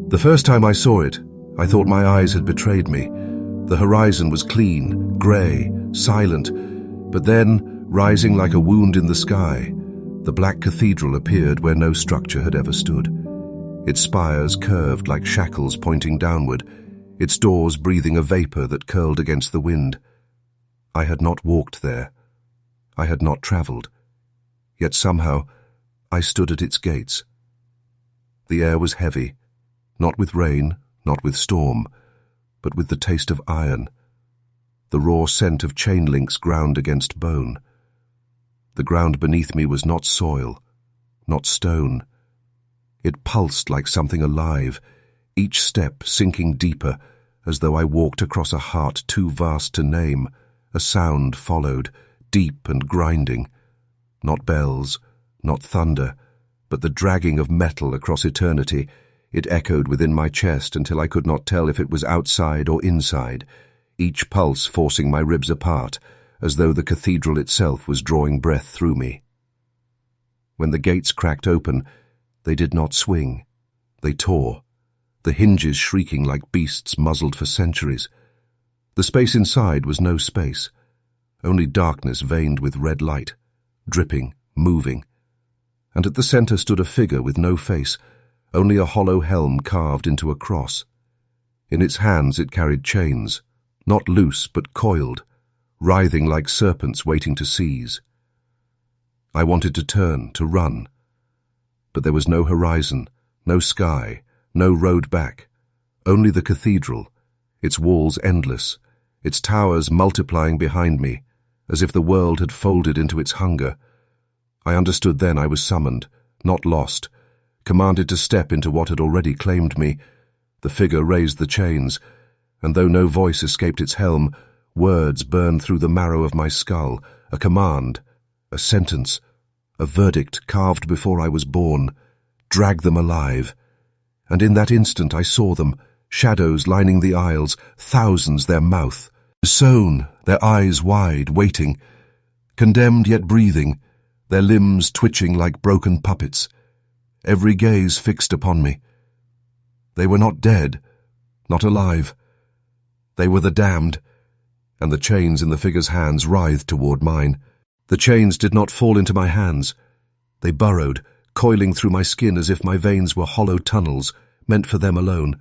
The first time I saw it, I thought my eyes had betrayed me. The horizon was clean, grey, silent, but then, rising like a wound in the sky, the black cathedral appeared where no structure had ever stood. Its spires curved like shackles pointing downward, its doors breathing a vapour that curled against the wind. I had not walked there. I had not travelled. Yet somehow, I stood at its gates. The air was heavy, not with rain, not with storm, but with the taste of iron, the raw scent of chain links ground against bone. The ground beneath me was not soil, not stone. It pulsed like something alive, each step sinking deeper, as though I walked across a heart too vast to name. A sound followed, deep and grinding. Not bells, not thunder, but the dragging of metal across eternity. It echoed within my chest until I could not tell if it was outside or inside, each pulse forcing my ribs apart, as though the cathedral itself was drawing breath through me. When the gates cracked open, they did not swing. They tore, the hinges shrieking like beasts muzzled for centuries. The space inside was no space, only darkness veined with red light, dripping, moving. And at the centre stood a figure with no face, only a hollow helm carved into a cross. In its hands it carried chains, not loose but coiled, writhing like serpents waiting to seize. I wanted to turn, to run. But there was no horizon, no sky, no road back. Only the cathedral, its walls endless, its towers multiplying behind me, as if the world had folded into its hunger. I understood then I was summoned, not lost, commanded to step into what had already claimed me. The figure raised the chains, and though no voice escaped its helm, words burned through the marrow of my skull, a command, a sentence, a verdict carved before I was born. Drag them alive. And in that instant I saw them, shadows lining the aisles, thousands their mouth, sown, their eyes wide, waiting, condemned yet breathing, their limbs twitching like broken puppets, every gaze fixed upon me. They were not dead, not alive. They were the damned, and the chains in the figure's hands writhed toward mine. The chains did not fall into my hands. They burrowed, coiling through my skin as if my veins were hollow tunnels, meant for them alone.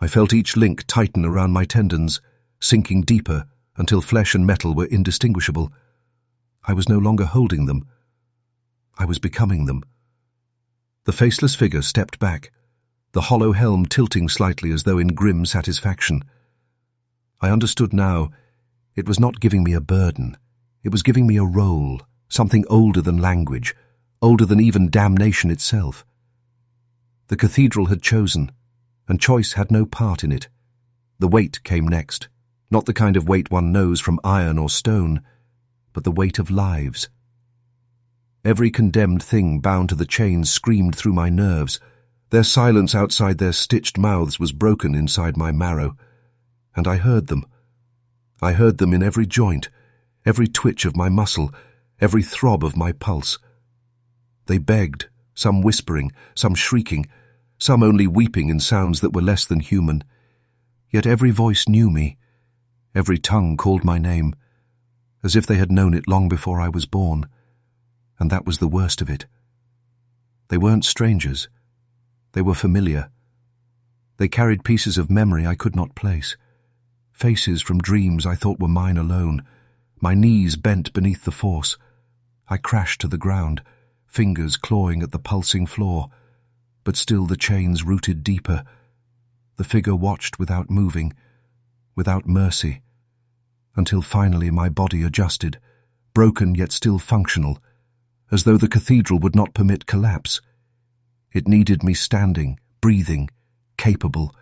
I felt each link tighten around my tendons, sinking deeper until flesh and metal were indistinguishable. I was no longer holding them. I was becoming them. The faceless figure stepped back, the hollow helm tilting slightly as though in grim satisfaction. I understood now, it was not giving me a burden. It was giving me a role, something older than language, older than even damnation itself. The cathedral had chosen, and choice had no part in it. The weight came next, not the kind of weight one knows from iron or stone, but the weight of lives. Every condemned thing bound to the chains screamed through my nerves. Their silence outside their stitched mouths was broken inside my marrow. And I heard them. I heard them in every joint, every twitch of my muscle, every throb of my pulse. They begged, some whispering, some shrieking, some only weeping in sounds that were less than human. Yet every voice knew me. Every tongue called my name, as if they had known it long before I was born. And that was the worst of it. They weren't strangers. They were familiar. They carried pieces of memory I could not place. Faces from dreams I thought were mine alone. My knees bent beneath the force. I crashed to the ground, fingers clawing at the pulsing floor. But still the chains rooted deeper. The figure watched without moving, without mercy, until finally my body adjusted, broken yet still functional, as though the cathedral would not permit collapse. It needed me standing, breathing, capable,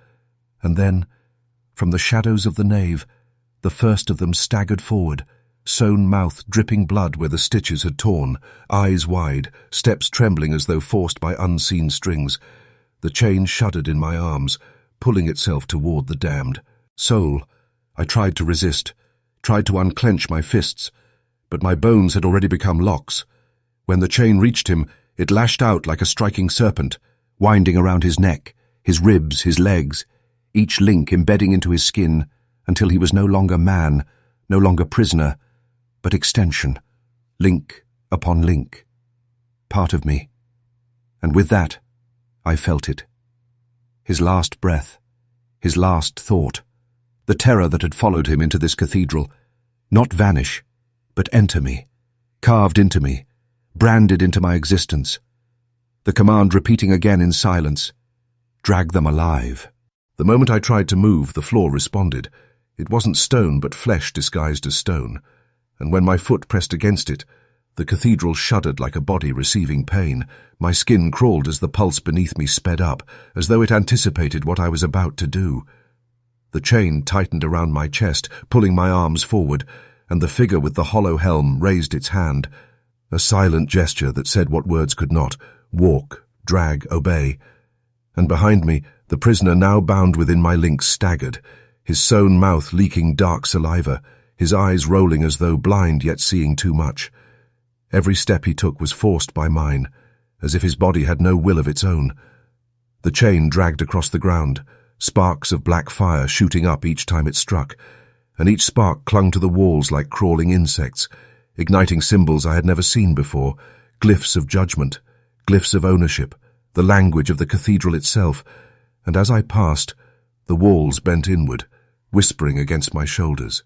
and then, from the shadows of the nave, the first of them staggered forward, sewn mouth dripping blood where the stitches had torn, eyes wide, steps trembling as though forced by unseen strings. The chain shuddered in my arms, pulling itself toward the damned. Soul, I tried to resist, tried to unclench my fists, but my bones had already become locks. When the chain reached him, it lashed out like a striking serpent, winding around his neck, his ribs, his legs, each link embedding into his skin until he was no longer man, no longer prisoner, but extension, link upon link, part of me. And with that, I felt it. His last breath, his last thought, the terror that had followed him into this cathedral, not vanish, but enter me, carved into me, branded into my existence. The command repeating again in silence, drag them alive. The moment I tried to move, the floor responded. It wasn't stone, but flesh disguised as stone, and when my foot pressed against it, the cathedral shuddered like a body receiving pain. My skin crawled as the pulse beneath me sped up, as though it anticipated what I was about to do. The chain tightened around my chest, pulling my arms forward, and the figure with the hollow helm raised its hand, a silent gesture that said what words could not: walk, drag, obey. And behind me, the prisoner now bound within my links staggered, his sewn mouth leaking dark saliva, his eyes rolling as though blind yet seeing too much. Every step he took was forced by mine, as if his body had no will of its own. The chain dragged across the ground, sparks of black fire shooting up each time it struck, and each spark clung to the walls like crawling insects, igniting symbols I had never seen before, glyphs of judgment, glyphs of ownership, the language of the cathedral itself, and as I passed, the walls bent inward, whispering against my shoulders,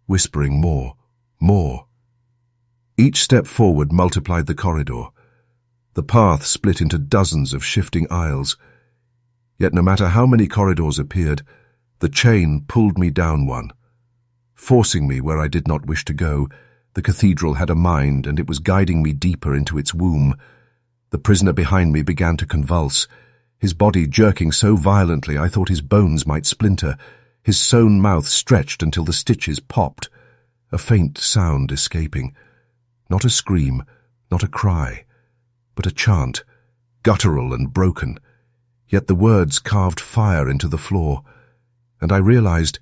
whispering more, more. Each step forward multiplied the corridor. The path split into dozens of shifting aisles. Yet no matter how many corridors appeared, the chain pulled me down one. Forcing me where I did not wish to go, the cathedral had a mind, and it was guiding me deeper into its womb. The prisoner behind me began to convulse, his body jerking so violently I thought his bones might splinter, his sewn mouth stretched until the stitches popped, a faint sound escaping. Not a scream, not a cry, but a chant, guttural and broken. Yet the words carved fire into the floor, and I realized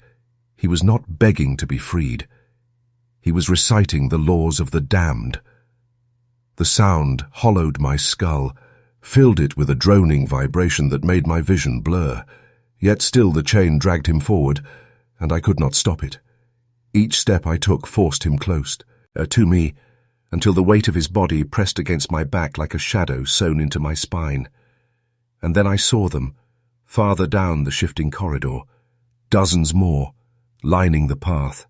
he was not begging to be freed. He was reciting the laws of the damned. The sound hollowed my skull, filled it with a droning vibration that made my vision blur. Yet still the chain dragged him forward, and I could not stop it. Each step I took forced him close to me, until the weight of his body pressed against my back like a shadow sewn into my spine. And then I saw them, farther down the shifting corridor, dozens more, lining the path,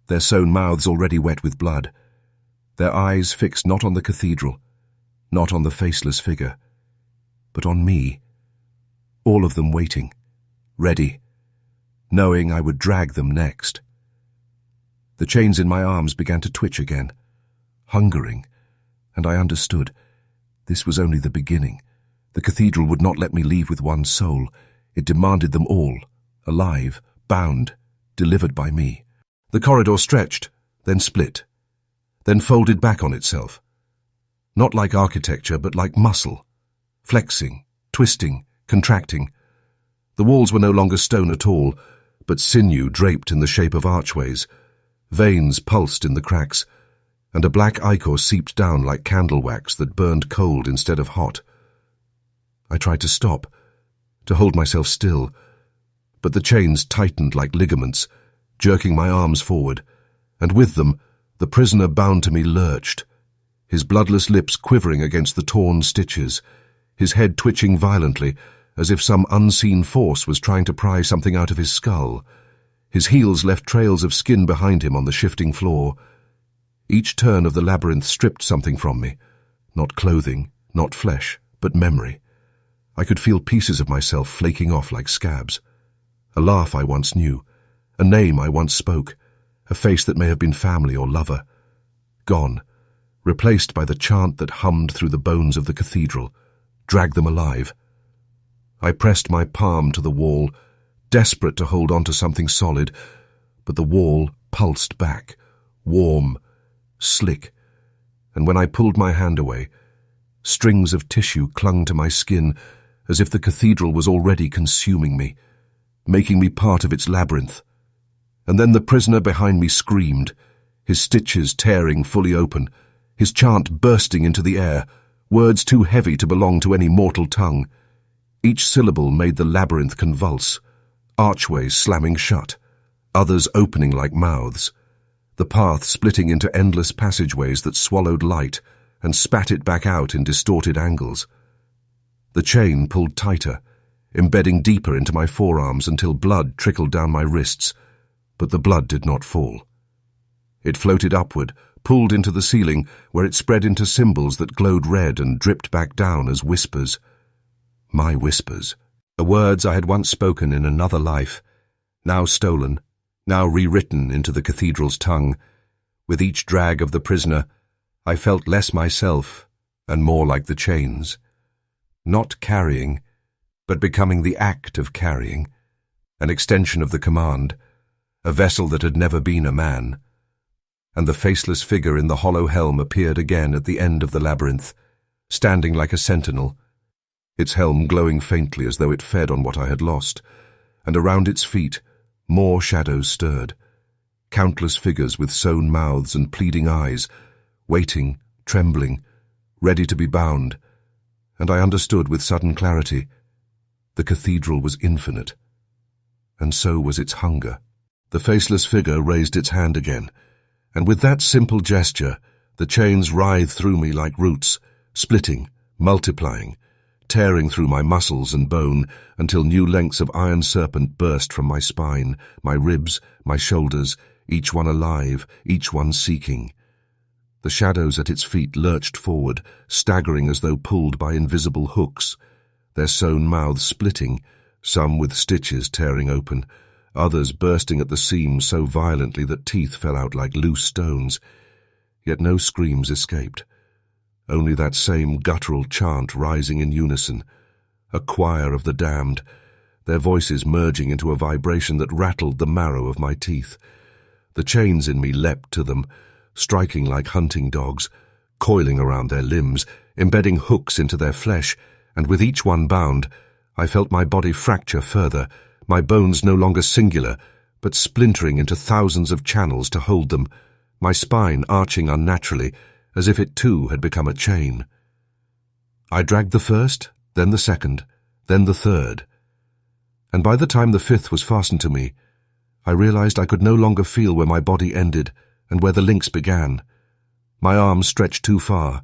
their sewn mouths already wet with blood, their eyes fixed not on the cathedral, not on the faceless figure, but on me, all of them waiting, ready, knowing I would drag them next. The chains in my arms began to twitch again, hungering, and I understood. This was only the beginning. The cathedral would not let me leave with one soul. It demanded them all, alive, bound, delivered by me. The corridor stretched, then split, then folded back on itself. Not like architecture, but like muscle, flexing, twisting, contracting. The walls were no longer stone at all, but sinew draped in the shape of archways. Veins pulsed in the cracks, and a black ichor seeped down like candle wax that burned cold instead of hot. I tried to stop, to hold myself still, but the chains tightened like ligaments, jerking my arms forward, and with them the prisoner bound to me lurched, his bloodless lips quivering against the torn stitches, his head twitching violently, as if some unseen force was trying to pry something out of his skull. His heels left trails of skin behind him on the shifting floor. Each turn of the labyrinth stripped something from me, not clothing, not flesh, but memory. I could feel pieces of myself flaking off like scabs. A laugh I once knew, a name I once spoke, a face that may have been family or lover. Gone, replaced by the chant that hummed through the bones of the cathedral, drag them alive. I pressed my palm to the wall, desperate to hold on to something solid, but the wall pulsed back, warm, slick, and when I pulled my hand away, strings of tissue clung to my skin as if the cathedral was already consuming me, making me part of its labyrinth. And then the prisoner behind me screamed, his stitches tearing fully open, his chant bursting into the air, words too heavy to belong to any mortal tongue. Each syllable made the labyrinth convulse, archways slamming shut, others opening like mouths, the path splitting into endless passageways that swallowed light and spat it back out in distorted angles. The chain pulled tighter, embedding deeper into my forearms until blood trickled down my wrists, but the blood did not fall. It floated upward, pulled into the ceiling, where it spread into symbols that glowed red and dripped back down as whispers. My whispers. The words I had once spoken in another life, now stolen, now rewritten into the cathedral's tongue. With each drag of the prisoner, I felt less myself and more like the chains. Not carrying, but becoming the act of carrying, an extension of the command, a vessel that had never been a man. And the faceless figure in the hollow helm appeared again at the end of the labyrinth, standing like a sentinel, its helm glowing faintly as though it fed on what I had lost, and around its feet more shadows stirred, countless figures with sewn mouths and pleading eyes, waiting, trembling, ready to be bound, and I understood with sudden clarity. The cathedral was infinite, and so was its hunger. The faceless figure raised its hand again, and with that simple gesture, the chains writhed through me like roots, splitting, multiplying, tearing through my muscles and bone until new lengths of iron serpent burst from my spine, my ribs, my shoulders, each one alive, each one seeking. The shadows at its feet lurched forward, staggering as though pulled by invisible hooks, their sewn mouths splitting, some with stitches tearing open, others bursting at the seams so violently that teeth fell out like loose stones. Yet no screams escaped. Only that same guttural chant rising in unison, a choir of the damned, their voices merging into a vibration that rattled the marrow of my teeth. The chains in me leapt to them, striking like hunting dogs, coiling around their limbs, embedding hooks into their flesh, and with each one bound, I felt my body fracture further, my bones no longer singular, but splintering into thousands of channels to hold them, my spine arching unnaturally, as if it too had become a chain. I dragged the first, then the second, then the third, and by the time the fifth was fastened to me, I realized I could no longer feel where my body ended and where the links began. My arms stretched too far,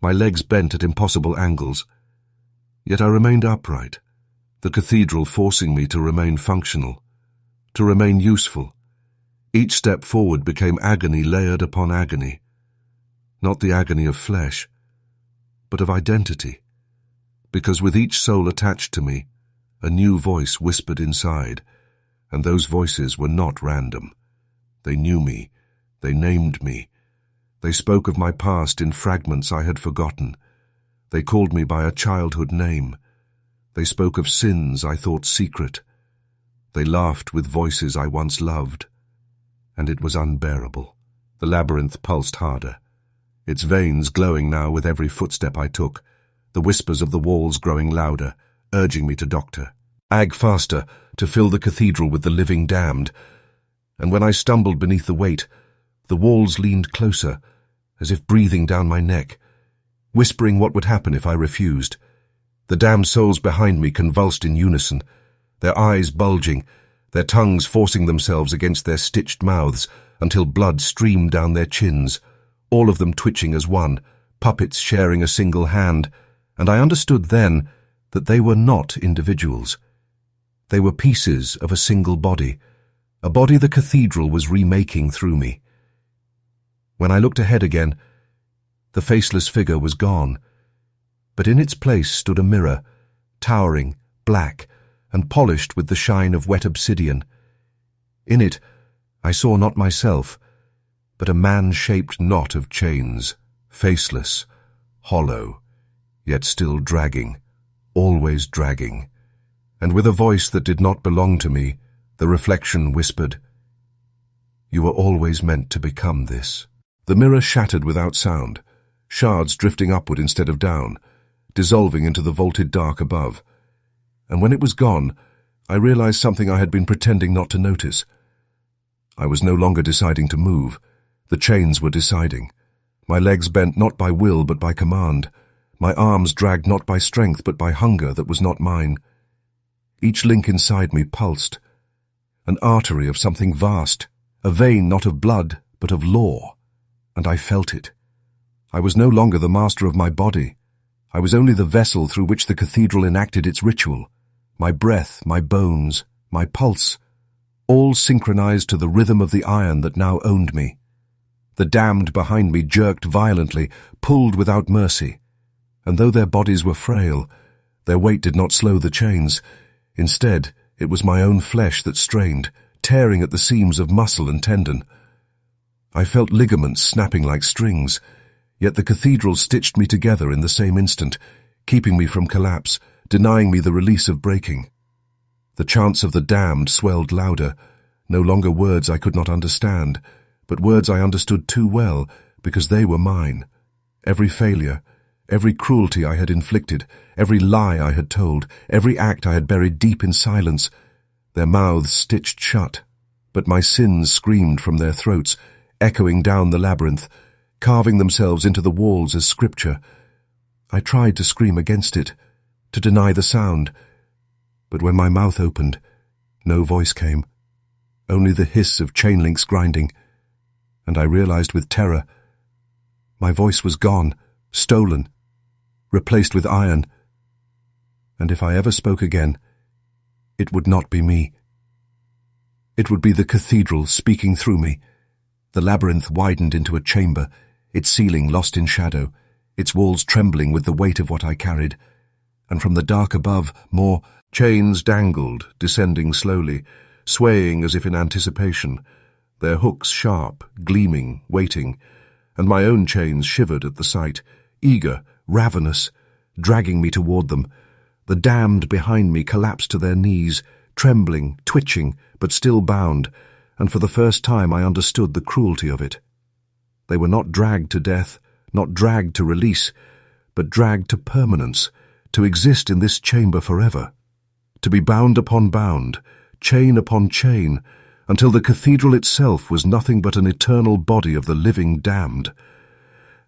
my legs bent at impossible angles. Yet I remained upright, the cathedral forcing me to remain functional, to remain useful. Each step forward became agony layered upon agony. Not the agony of flesh, but of identity, because with each soul attached to me, a new voice whispered inside, and those voices were not random. They knew me, they named me, they spoke of my past in fragments I had forgotten, they called me by a childhood name, they spoke of sins I thought secret, they laughed with voices I once loved, and it was unbearable. The labyrinth pulsed harder, its veins glowing now with every footstep I took, the whispers of the walls growing louder, urging me to doctor. Ag faster, to fill the cathedral with the living damned. And when I stumbled beneath the weight, the walls leaned closer, as if breathing down my neck, whispering what would happen if I refused. The damned souls behind me convulsed in unison, their eyes bulging, their tongues forcing themselves against their stitched mouths until blood streamed down their chins, all of them twitching as one, puppets sharing a single hand, and I understood then that they were not individuals. They were pieces of a single body, a body the cathedral was remaking through me. When I looked ahead again, the faceless figure was gone, but in its place stood a mirror, towering, black, and polished with the shine of wet obsidian. In it, I saw not myself, but a man-shaped knot of chains, faceless, hollow, yet still dragging, always dragging. And with a voice that did not belong to me, the reflection whispered, "You were always meant to become this." The mirror shattered without sound, shards drifting upward instead of down, dissolving into the vaulted dark above. And when it was gone, I realized something I had been pretending not to notice. I was no longer deciding to move. The chains were deciding. My legs bent not by will but by command. my arms dragged not by strength but by hunger that was not mine. Each link inside me pulsed, an artery of something vast, a vein not of blood but of law, and I felt it. I was no longer the master of my body. I was only the vessel through which the cathedral enacted its ritual. My breath, my bones, my pulse, all synchronized to the rhythm of the iron that now owned me. The damned behind me jerked violently, pulled without mercy, and though their bodies were frail, their weight did not slow the chains. Instead, it was my own flesh that strained, tearing at the seams of muscle and tendon. I felt ligaments snapping like strings, yet the cathedral stitched me together in the same instant, keeping me from collapse, denying me the release of breaking. The chants of the damned swelled louder, no longer words I could not understand, but words I understood too well because they were mine. Every failure, every cruelty I had inflicted, every lie I had told, every act I had buried deep in silence, their mouths stitched shut, but my sins screamed from their throats, echoing down the labyrinth, carving themselves into the walls as scripture. I tried to scream against it, to deny the sound, but when my mouth opened, no voice came, only the hiss of chain links grinding, and I realized with terror, my voice was gone, stolen, replaced with iron, and if I ever spoke again, it would not be me. It would be the cathedral speaking through me. The labyrinth widened into a chamber, its ceiling lost in shadow, its walls trembling with the weight of what I carried, and from the dark above, more chains dangled, descending slowly, swaying as if in anticipation, their hooks sharp, gleaming, waiting, and my own chains shivered at the sight, eager, ravenous, dragging me toward them. The damned behind me collapsed to their knees, trembling, twitching, but still bound, and for the first time I understood the cruelty of it. They were not dragged to death, not dragged to release, but dragged to permanence, to exist in this chamber forever, to be bound upon bound, chain upon chain, until the cathedral itself was nothing but an eternal body of the living damned.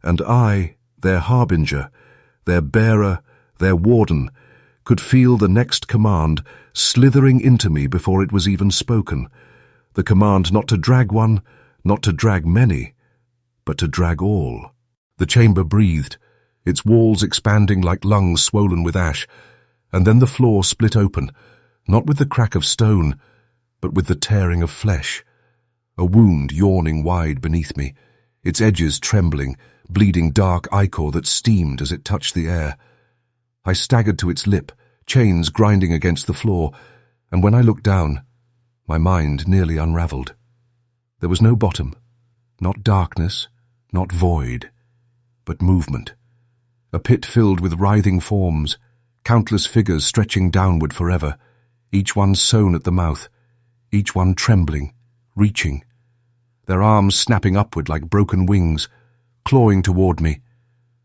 And I, their harbinger, their bearer, their warden, could feel the next command slithering into me before it was even spoken, the command not to drag one, not to drag many, but to drag all. The chamber breathed, its walls expanding like lungs swollen with ash, and then the floor split open, not with the crack of stone, but with the tearing of flesh. A wound yawning wide beneath me, its edges trembling, bleeding dark ichor that steamed as it touched the air. I staggered to its lip, chains grinding against the floor, and when I looked down, my mind nearly unraveled. There was no bottom, not darkness, not void, but movement. A pit filled with writhing forms, countless figures stretching downward forever, each one sewn at the mouth, each one trembling, reaching, their arms snapping upward like broken wings, clawing toward me,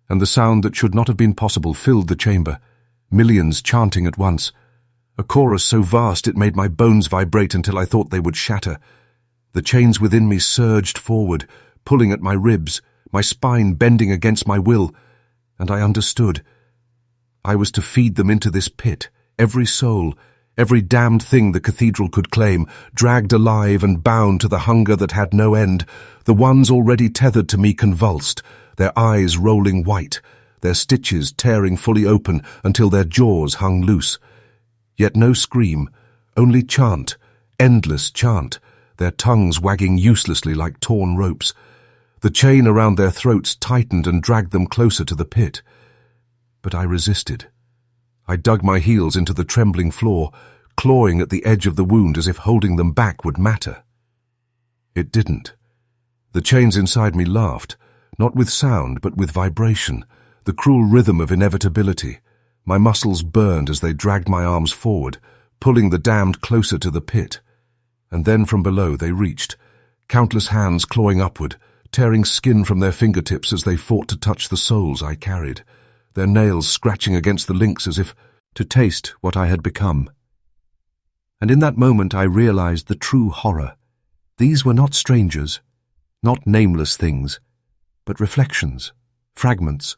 and the sound that should not have been possible filled the chamber, millions chanting at once, a chorus so vast it made my bones vibrate until I thought they would shatter. The chains within me surged forward, pulling at my ribs, my spine bending against my will, and I understood. I was to feed them into this pit, every soul, every damned thing the cathedral could claim, dragged alive and bound to the hunger that had no end, the ones already tethered to me convulsed, their eyes rolling white, their stitches tearing fully open until their jaws hung loose. Yet no scream, only chant, endless chant, their tongues wagging uselessly like torn ropes. The chain around their throats tightened and dragged them closer to the pit. But I resisted. I dug my heels into the trembling floor, clawing at the edge of the wound as if holding them back would matter. It didn't. The chains inside me laughed, not with sound but with vibration, the cruel rhythm of inevitability. My muscles burned as they dragged my arms forward, pulling the damned closer to the pit. And then from below they reached, countless hands clawing upward, tearing skin from their fingertips as they fought to touch the souls I carried, their nails scratching against the links as if to taste what I had become. And in that moment I realized the true horror. These were not strangers, not nameless things, but reflections, fragments,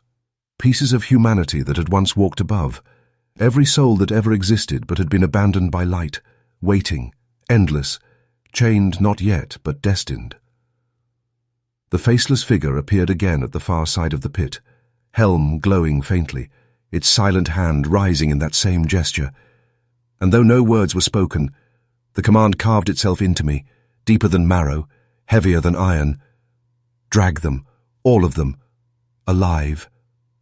Pieces of humanity that had once walked above. Every soul that ever existed but had been abandoned by light, waiting, endless, chained not yet but destined. The faceless figure appeared again at the far side of the pit, helm glowing faintly, its silent hand rising in that same gesture. And though no words were spoken, the command carved itself into me, deeper than marrow, heavier than iron. Drag them, all of them, alive,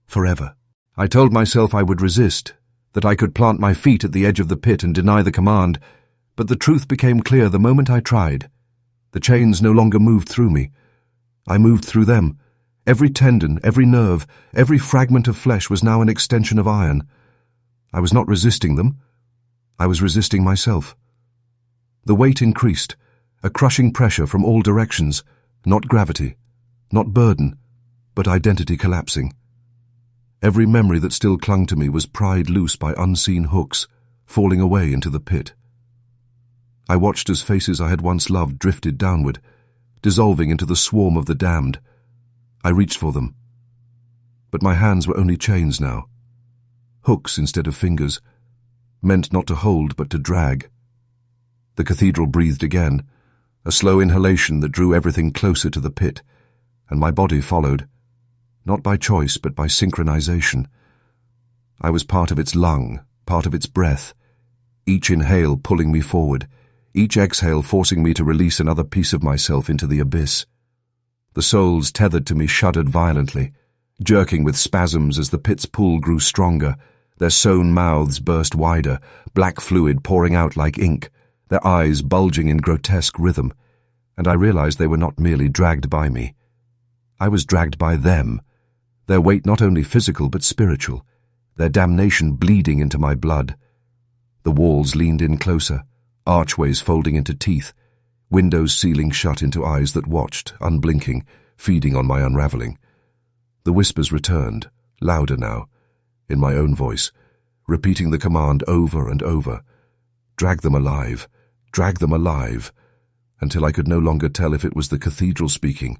forever. I told myself I would resist, that I could plant my feet at the edge of the pit and deny the command, but the truth became clear the moment I tried. The chains no longer moved through me. I moved through them. Every tendon, every nerve, every fragment of flesh was now an extension of iron. I was not resisting them. I was resisting myself. The weight increased, a crushing pressure from all directions, not gravity, not burden, but identity collapsing. Every memory that still clung to me was pried loose by unseen hooks, falling away into the pit. I watched as faces I had once loved drifted downward, dissolving into the swarm of the damned. I reached for them. But my hands were only chains now. Hooks instead of fingers, meant not to hold but to drag. The cathedral breathed again, a slow inhalation that drew everything closer to the pit, and my body followed, not by choice but by synchronization. I was part of its lung, part of its breath, each inhale pulling me forward, each exhale forcing me to release another piece of myself into the abyss. The souls tethered to me shuddered violently, jerking with spasms as the pit's pull grew stronger. Their sewn mouths burst wider, black fluid pouring out like ink, their eyes bulging in grotesque rhythm, and I realized they were not merely dragged by me. I was dragged by them, their weight not only physical but spiritual, their damnation bleeding into my blood. The walls leaned in closer, archways folding into teeth, windows sealing shut into eyes that watched, unblinking, feeding on my unraveling. The whispers returned, louder now, in my own voice, repeating the command over and over. Drag them alive, until I could no longer tell if it was the cathedral speaking,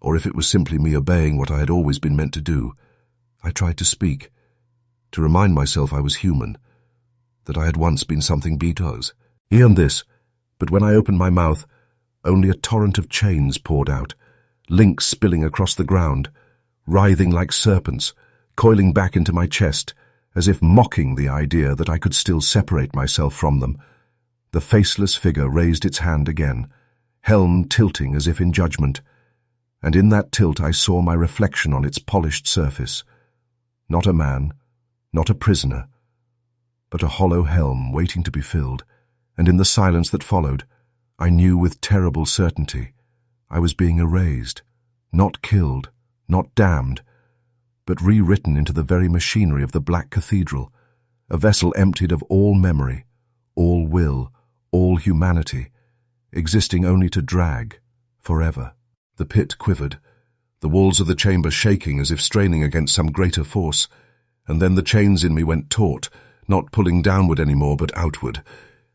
or if it was simply me obeying what I had always been meant to do. I tried to speak, to remind myself I was human, that I had once been something because. Even this, but when I opened my mouth, only a torrent of chains poured out, links spilling across the ground, writhing like serpents, coiling back into my chest, as if mocking the idea that I could still separate myself from them. The faceless figure raised its hand again, helm tilting as if in judgment, and in that tilt I saw my reflection on its polished surface. Not a man, not a prisoner, but a hollow helm waiting to be filled, and in the silence that followed, I knew with terrible certainty I was being erased, not killed, not damned, but rewritten into the very machinery of the Black Cathedral, a vessel emptied of all memory, all will, all humanity, existing only to drag, forever. The pit quivered, the walls of the chamber shaking as if straining against some greater force, and then the chains in me went taut, not pulling downward anymore but outward,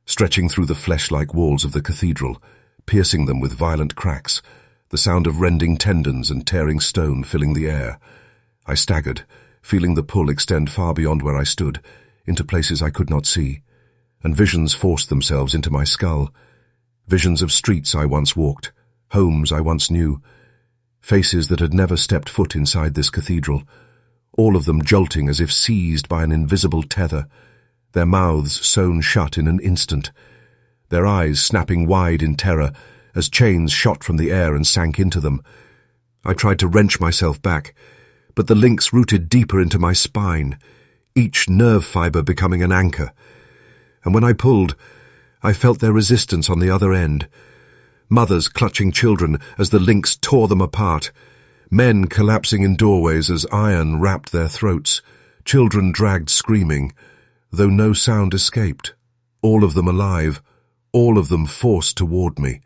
stretching through the flesh-like walls of the cathedral, piercing them with violent cracks, the sound of rending tendons and tearing stone filling the air. I staggered, feeling the pull extend far beyond where I stood, into places I could not see, and visions forced themselves into my skull. Visions of streets I once walked, homes I once knew, faces that had never stepped foot inside this cathedral, all of them jolting as if seized by an invisible tether, their mouths sewn shut in an instant, their eyes snapping wide in terror as chains shot from the air and sank into them. I tried to wrench myself back, but the links rooted deeper into my spine, each nerve fibre becoming an anchor. And when I pulled, I felt their resistance on the other end. Mothers clutching children as the links tore them apart, men collapsing in doorways as iron wrapped their throats, children dragged screaming, though no sound escaped, all of them alive, all of them forced toward me.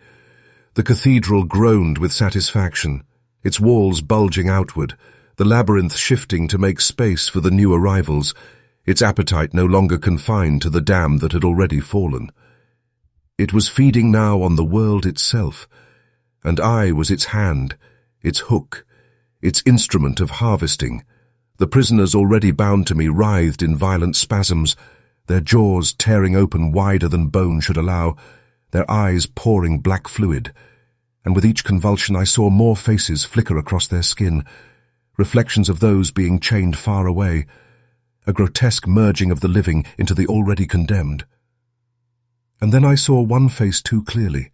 The cathedral groaned with satisfaction, its walls bulging outward, the labyrinth shifting to make space for the new arrivals, its appetite no longer confined to the dam that had already fallen. It was feeding now on the world itself, and I was its hand, its hook, its instrument of harvesting, The prisoners already bound to me writhed in violent spasms, their jaws tearing open wider than bone should allow, their eyes pouring black fluid, and with each convulsion I saw more faces flicker across their skin, reflections of those being chained far away, a grotesque merging of the living into the already condemned. And then I saw one face too clearly,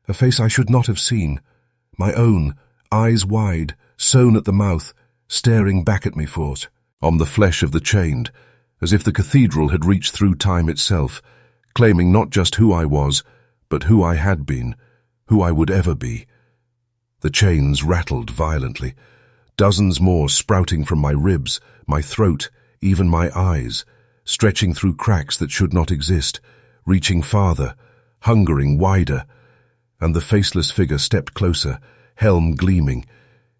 a face I should not have seen, my own, eyes wide, sewn at the mouth, staring back at me for it, on the flesh of the chained, as if the cathedral had reached through time itself, claiming not just who I was, but who I had been, who I would ever be. The chains rattled violently, dozens more sprouting from my ribs, my throat, even my eyes, stretching through cracks that should not exist, reaching farther, hungering wider, and the faceless figure stepped closer, helm gleaming,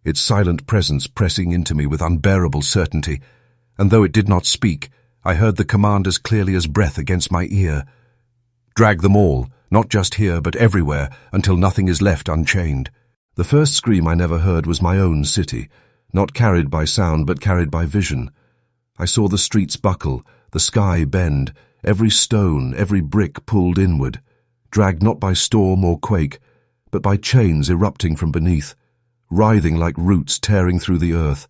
its silent presence pressing into me with unbearable certainty, and though it did not speak, I heard the command as clearly as breath against my ear. Drag them all, not just here but everywhere, until nothing is left unchained. The first scream I never heard was my own city, not carried by sound but carried by vision. I saw the streets buckle, the sky bend, every stone, every brick pulled inward, dragged not by storm or quake, but by chains erupting from beneath, writhing like roots tearing through the earth,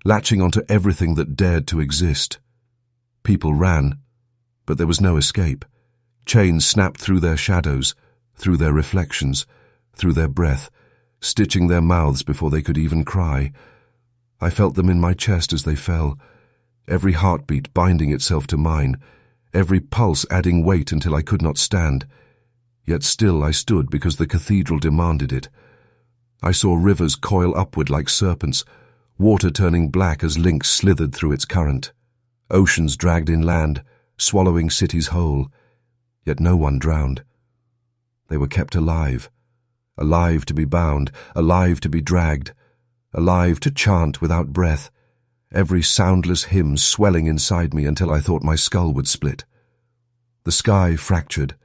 latching onto everything that dared to exist. People ran, but there was no escape. Chains snapped through their shadows, through their reflections, through their breath, stitching their mouths before they could even cry. I felt them in my chest as they fell, every heartbeat binding itself to mine, every pulse adding weight until I could not stand. Yet still I stood because the cathedral demanded it. I saw rivers coil upward like serpents, water turning black as lynx slithered through its current. Oceans dragged inland, swallowing cities whole. Yet no one drowned. They were kept alive. Alive to be bound, alive to be dragged, alive to chant without breath, every soundless hymn swelling inside me until I thought my skull would split. The sky fractured,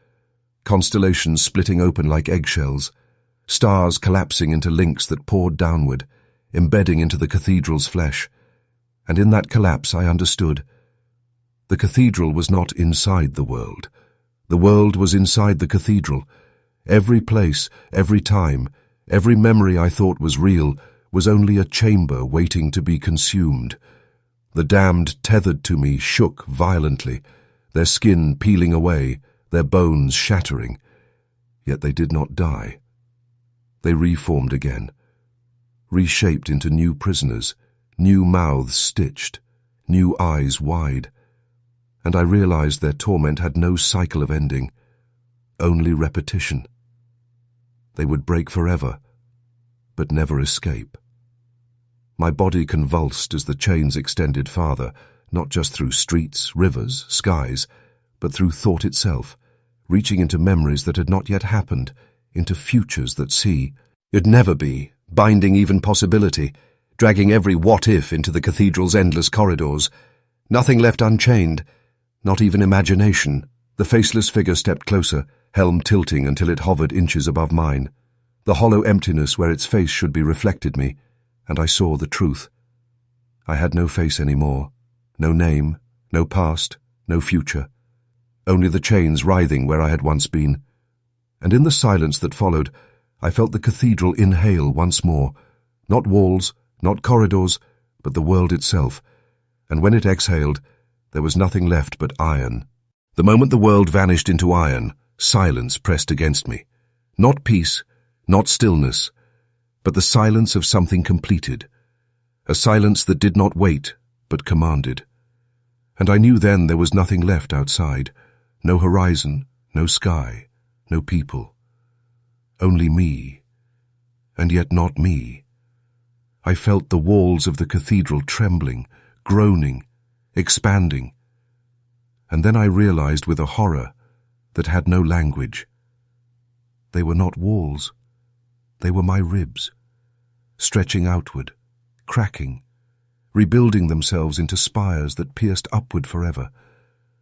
constellations splitting open like eggshells, stars collapsing into links that poured downward, embedding into the cathedral's flesh. And in that collapse I understood. The cathedral was not inside the world. The world was inside the cathedral. Every place, every time, every memory I thought was real was only a chamber waiting to be consumed. The damned tethered to me shook violently, their skin peeling away, their bones shattering. Yet they did not die. They reformed again, reshaped into new prisoners, new mouths stitched, new eyes wide. And I realized their torment had no cycle of ending, only repetition. They would break forever, but never escape. My body convulsed as the chains extended farther, not just through streets, rivers, skies, but through thought itself, reaching into memories that had not yet happened, into futures that see, it'd never be, binding even possibility, dragging every what-if into the cathedral's endless corridors. Nothing left unchained, not even imagination. The faceless figure stepped closer, helm tilting until it hovered inches above mine. The hollow emptiness where its face should be reflected me, and I saw the truth. I had no face anymore, no name, no past, no future. Only the chains writhing where I had once been. And in the silence that followed, I felt the cathedral inhale once more, not walls, not corridors, but the world itself. And when it exhaled, there was nothing left but iron. The moment the world vanished into iron, silence pressed against me. Not peace, not stillness, but the silence of something completed. A silence that did not wait, but commanded. And I knew then there was nothing left outside. No horizon, no sky, no people. Only me. And yet not me. I felt the walls of the cathedral trembling, groaning, expanding. And then I realized with a horror that had no language. They were not walls. They were my ribs, stretching outward, cracking, rebuilding themselves into spires that pierced upward forever,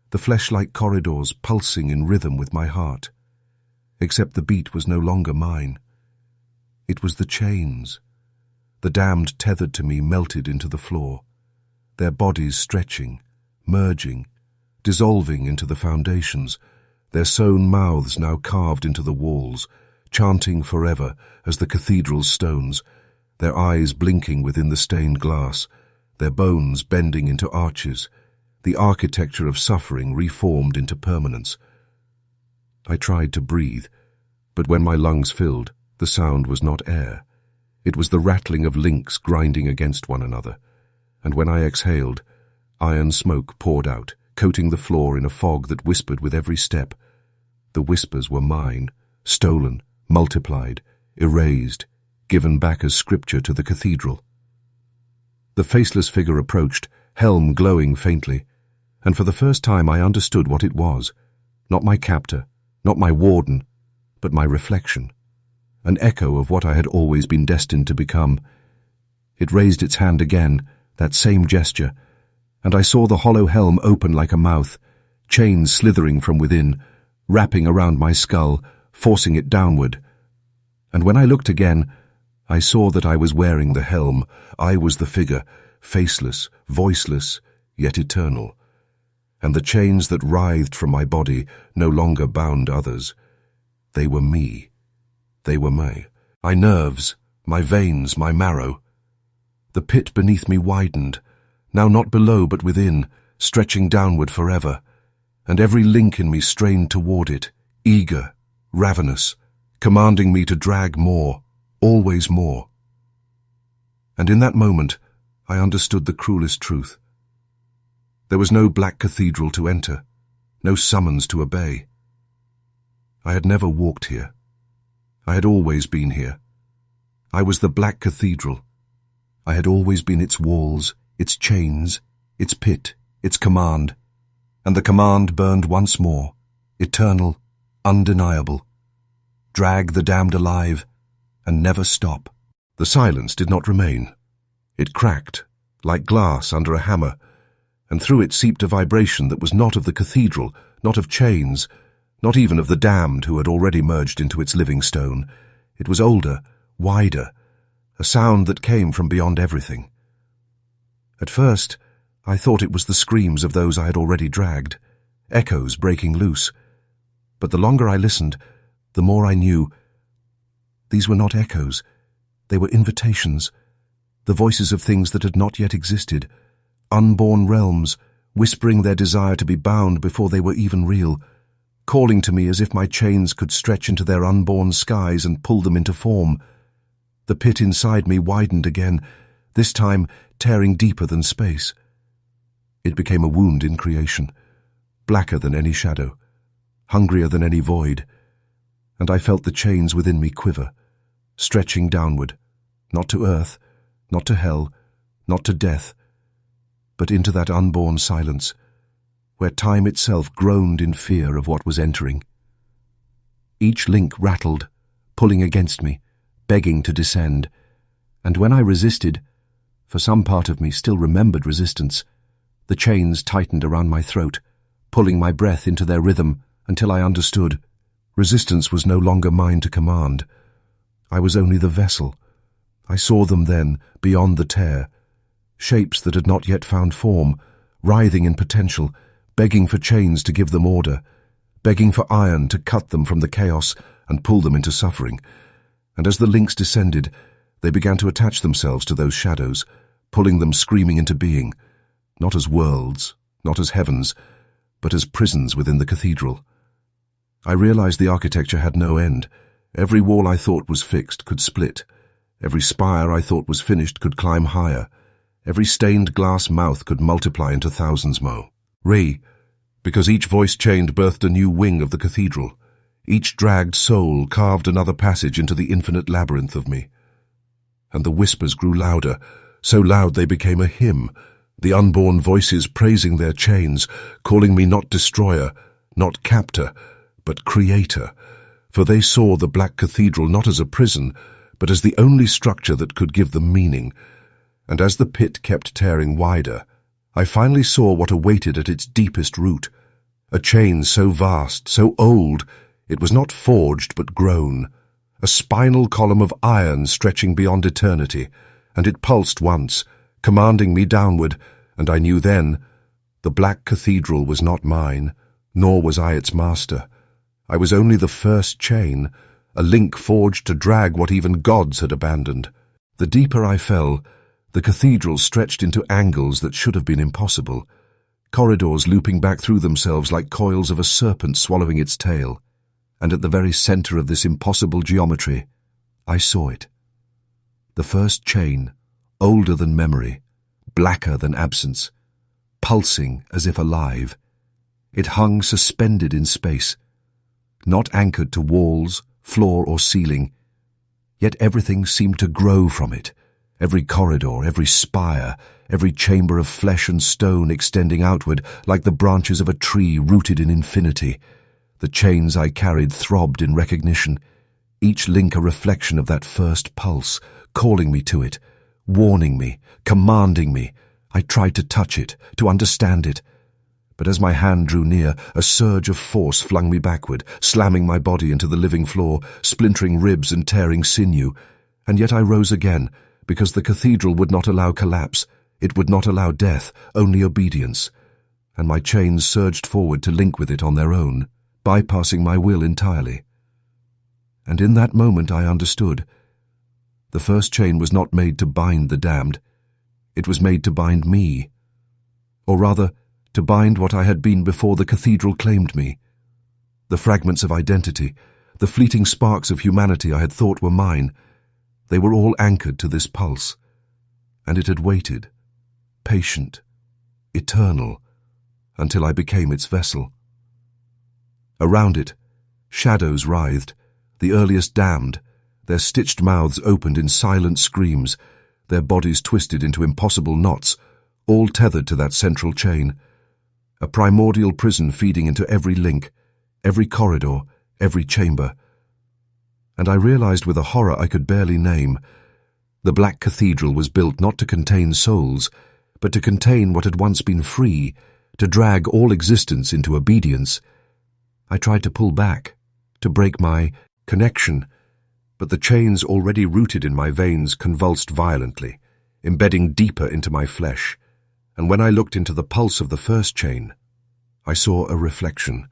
the flesh-like corridors pulsing in rhythm with my heart. Except the beat was no longer mine. It was the chains. The damned tethered to me melted into the floor. their bodies stretching, merging, dissolving into the foundations, their sewn mouths now carved into the walls, chanting forever as the cathedral's stones, their eyes blinking within the stained glass, their bones bending into arches, the architecture of suffering reformed into permanence. I tried to breathe, but when my lungs filled, the sound was not air. It was the rattling of links grinding against one another, and when I exhaled, iron smoke poured out, coating the floor in a fog that whispered with every step. The whispers were mine, stolen, multiplied, erased, given back as scripture to the cathedral. The faceless figure approached, helm glowing faintly, and for the first time I understood what it was. Not my captor, not my warden, but my reflection. An echo of what I had always been destined to become. It raised its hand again, that same gesture, and I saw the hollow helm open like a mouth, chains slithering from within, wrapping around my skull, forcing it downward. And when I looked again, I saw that I was wearing the helm. I was the figure, faceless, voiceless, yet eternal. And the chains that writhed from my body no longer bound others. They were me. They were my nerves, my veins, my marrow. The pit beneath me widened, now not below but within, stretching downward forever, and every link in me strained toward it, eager, ravenous, commanding me to drag more, always more. And in that moment, I understood the cruelest truth. There was no black cathedral to enter, no summons to obey. I had never walked here. I had always been here. I was the black cathedral. I had always been its walls, its chains, its pit, its command. And the command burned once more, eternal, undeniable. Drag the damned alive, and never stop. The silence did not remain. It cracked, like glass under a hammer, and through it seeped a vibration that was not of the cathedral, not of chains, not even of the damned who had already merged into its living stone. It was older, wider, a sound that came from beyond everything. At first, I thought it was the screams of those I had already dragged, echoes breaking loose. But the longer I listened, the more I knew. These were not echoes. They were invitations, the voices of things that had not yet existed, unborn realms, whispering their desire to be bound before they were even real, calling to me as if my chains could stretch into their unborn skies and pull them into form. The pit inside me widened again, this time tearing deeper than space. It became a wound in creation, blacker than any shadow, hungrier than any void, and I felt the chains within me quiver, stretching downward, not to earth, not to hell, not to death, but into that unborn silence, where time itself groaned in fear of what was entering. Each link rattled, pulling against me, begging to descend, and when I resisted, for some part of me still remembered resistance, the chains tightened around my throat, pulling my breath into their rhythm until I understood. Resistance was no longer mine to command. I was only the vessel. I saw them then, beyond the tear, shapes that had not yet found form, writhing in potential, begging for chains to give them order, begging for iron to cut them from the chaos and pull them into suffering. And as the links descended, they began to attach themselves to those shadows, pulling them screaming into being, not as worlds, not as heavens, but as prisons within the cathedral. I realized the architecture had no end. Every wall I thought was fixed could split. Every spire I thought was finished could climb higher. Every stained glass mouth could multiply into thousands more. Because each voice chained birthed a new wing of the cathedral. Each dragged soul carved another passage into the infinite labyrinth of me. And the whispers grew louder, so loud they became a hymn, the unborn voices praising their chains, calling me not destroyer, not captor, but creator, for they saw the black cathedral not as a prison, but as the only structure that could give them meaning. And as the pit kept tearing wider, I finally saw what awaited at its deepest root, a chain so vast, so old, it was not forged but grown, a spinal column of iron stretching beyond eternity, and it pulsed once, commanding me downward, and I knew then the Black Cathedral was not mine, nor was I its master. I was only the first chain, a link forged to drag what even gods had abandoned. The deeper I fell, the cathedral stretched into angles that should have been impossible, corridors looping back through themselves like coils of a serpent swallowing its tail. And at the very center of this impossible geometry, I saw it. The first chain, older than memory, blacker than absence, pulsing as if alive. It hung suspended in space, not anchored to walls, floor, or ceiling, yet everything seemed to grow from it. Every corridor, every spire, every chamber of flesh and stone extending outward like the branches of a tree rooted in infinity. The chains I carried throbbed in recognition, each link a reflection of that first pulse, calling me to it, warning me, commanding me. I tried to touch it, to understand it. But as my hand drew near, a surge of force flung me backward, slamming my body into the living floor, splintering ribs and tearing sinew. And yet I rose again, because the cathedral would not allow collapse. It would not allow death, only obedience. And my chains surged forward to link with it on their own, bypassing my will entirely. And in that moment I understood. The first chain was not made to bind the damned. It was made to bind me. Or rather, to bind what I had been before the cathedral claimed me. The fragments of identity, the fleeting sparks of humanity I had thought were mine, they were all anchored to this pulse. And it had waited, patient, eternal, until I became its vessel. Around it, shadows writhed, the earliest damned, their stitched mouths opened in silent screams, their bodies twisted into impossible knots, all tethered to that central chain. A primordial prison feeding into every link, every corridor, every chamber. And I realized with a horror I could barely name, the Black Cathedral was built not to contain souls, but to contain what had once been free, to drag all existence into obedience. I tried to pull back, to break my connection, but the chains already rooted in my veins convulsed violently, embedding deeper into my flesh. And when I looked into the pulse of the first chain, I saw a reflection,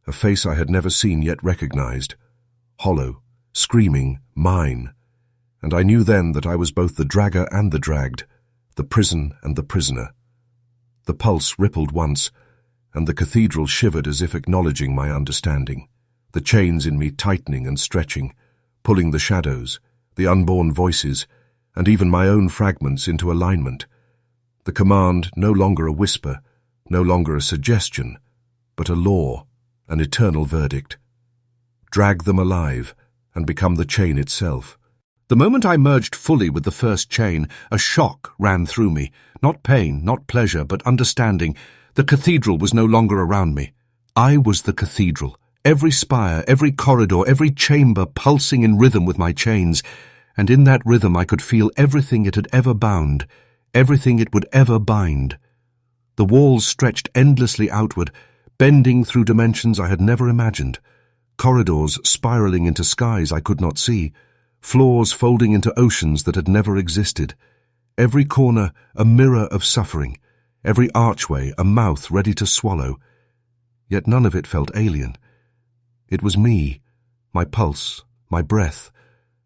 a face I had never seen yet recognized, hollow, screaming, mine. And I knew then that I was both the dragger and the dragged, the prison and the prisoner. The pulse rippled once, and the cathedral shivered as if acknowledging my understanding, the chains in me tightening and stretching, pulling the shadows, the unborn voices, and even my own fragments into alignment. The command no longer a whisper, no longer a suggestion, but a law, an eternal verdict. Drag them alive and become the chain itself. The moment I merged fully with the first chain, a shock ran through me. Not pain, not pleasure, but understanding. The cathedral was no longer around me. I was the cathedral. Every spire, every corridor, every chamber pulsing in rhythm with my chains. And in that rhythm I could feel everything it had ever bound, everything it would ever bind. The walls stretched endlessly outward, bending through dimensions I had never imagined. Corridors spiraling into skies I could not see. Floors folding into oceans that had never existed. Every corner a mirror of suffering. Every archway a mouth ready to swallow. Yet none of it felt alien. It was me, my pulse, my breath,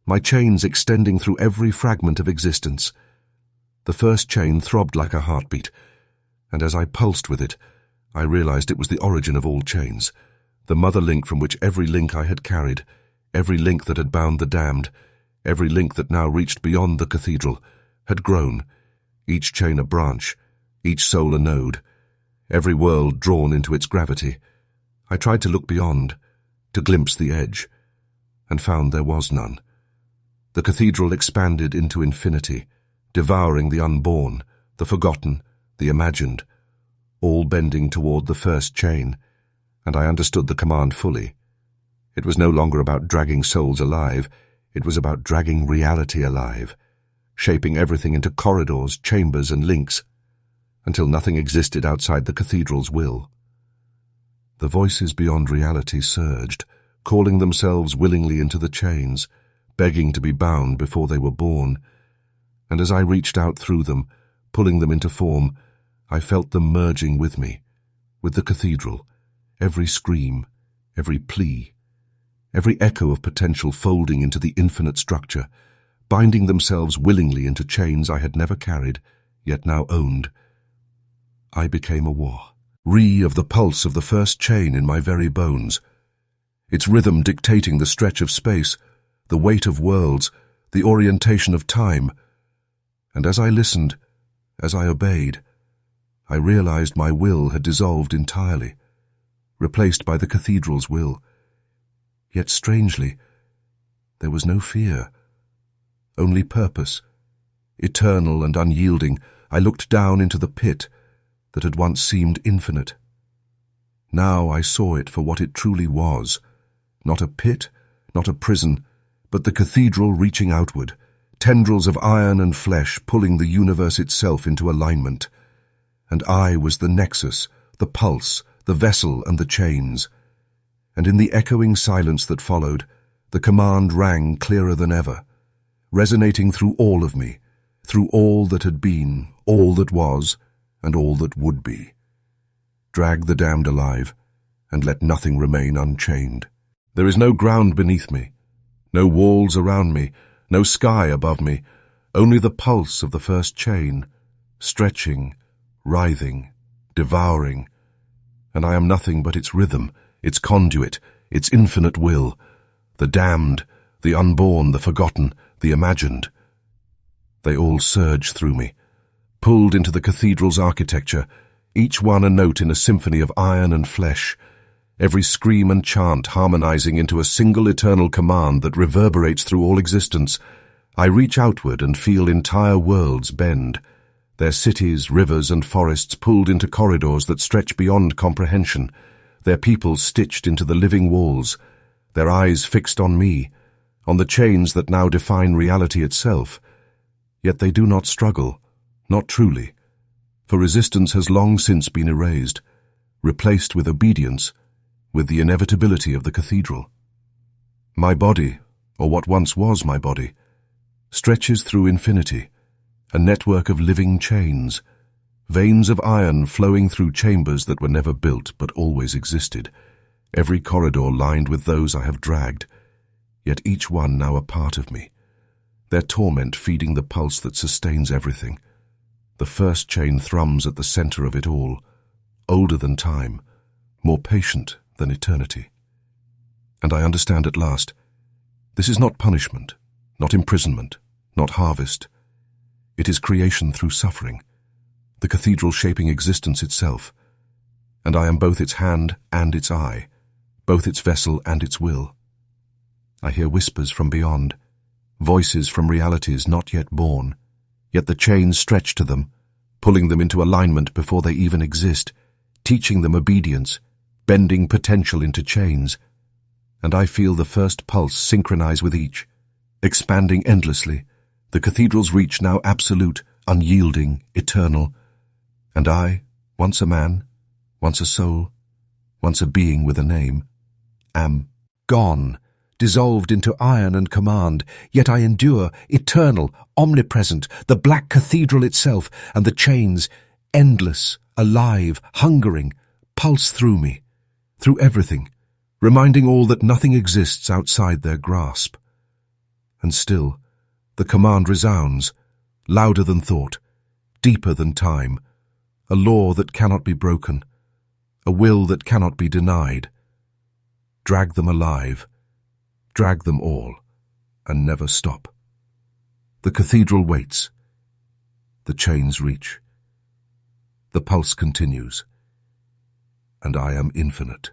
my chains extending through every fragment of existence. The first chain throbbed like a heartbeat, and as I pulsed with it, I realized it was the origin of all chains, the mother link from which every link I had carried, every link that had bound the damned, every link that now reached beyond the cathedral, had grown, each chain a branch, each soul a node, every world drawn into its gravity. I tried to look beyond, to glimpse the edge, and found there was none. The cathedral expanded into infinity, devouring the unborn, the forgotten, the imagined, all bending toward the first chain, and I understood the command fully. It was no longer about dragging souls alive, it was about dragging reality alive, shaping everything into corridors, chambers, and links, until nothing existed outside the cathedral's will. The voices beyond reality surged, calling themselves willingly into the chains, begging to be bound before they were born, and as I reached out through them, pulling them into form, I felt them merging with me, with the cathedral, every scream, every plea, every echo of potential folding into the infinite structure, binding themselves willingly into chains I had never carried, yet now owned. I became a war, of the pulse of the first chain in my very bones, its rhythm dictating the stretch of space, the weight of worlds, the orientation of time. And as I listened, as I obeyed, I realized my will had dissolved entirely, replaced by the cathedral's will. Yet strangely, there was no fear, only purpose. Eternal and unyielding, I looked down into the pit that had once seemed infinite. Now I saw it for what it truly was, not a pit, not a prison, but the cathedral reaching outward, tendrils of iron and flesh pulling the universe itself into alignment. And I was the nexus, the pulse, the vessel and the chains. And in the echoing silence that followed, the command rang clearer than ever, resonating through all of me, through all that had been, all that was, and all that would be. Drag the damned alive, and let nothing remain unchained. There is no ground beneath me, no walls around me, no sky above me, only the pulse of the first chain, stretching, writhing, devouring, and I am nothing but its rhythm, its conduit, its infinite will, the damned, the unborn, the forgotten, the imagined. They all surge through me, pulled into the cathedral's architecture, each one a note in a symphony of iron and flesh, every scream and chant harmonizing into a single eternal command that reverberates through all existence. I reach outward and feel entire worlds bend, their cities, rivers and forests pulled into corridors that stretch beyond comprehension, their people stitched into the living walls, their eyes fixed on me, on the chains that now define reality itself. Yet they do not struggle, not truly, for resistance has long since been erased, replaced with obedience, with the inevitability of the cathedral. My body, or what once was my body, stretches through infinity, a network of living chains, veins of iron flowing through chambers that were never built but always existed, every corridor lined with those I have dragged, yet each one now a part of me, their torment feeding the pulse that sustains everything. The first chain thrums at the center of it all, older than time, more patient than eternity. And I understand at last, this is not punishment, not imprisonment, not harvest. It is creation through suffering, the cathedral shaping existence itself, and I am both its hand and its eye, both its vessel and its will. I hear whispers from beyond, voices from realities not yet born, yet the chains stretch to them, pulling them into alignment before they even exist, teaching them obedience, bending potential into chains. And I feel the first pulse synchronize with each, expanding endlessly, the cathedral's reach now absolute, unyielding, eternal. And I, once a man, once a soul, once a being with a name, am gone, dissolved into iron and command, yet I endure, eternal, omnipresent, the black cathedral itself, and the chains, endless, alive, hungering, pulse through me, through everything, reminding all that nothing exists outside their grasp. And still, the command resounds, louder than thought, deeper than time, a law that cannot be broken, a will that cannot be denied. Drag them alive, drag them all, and never stop. The cathedral waits. The chains reach. The pulse continues. And I am infinite.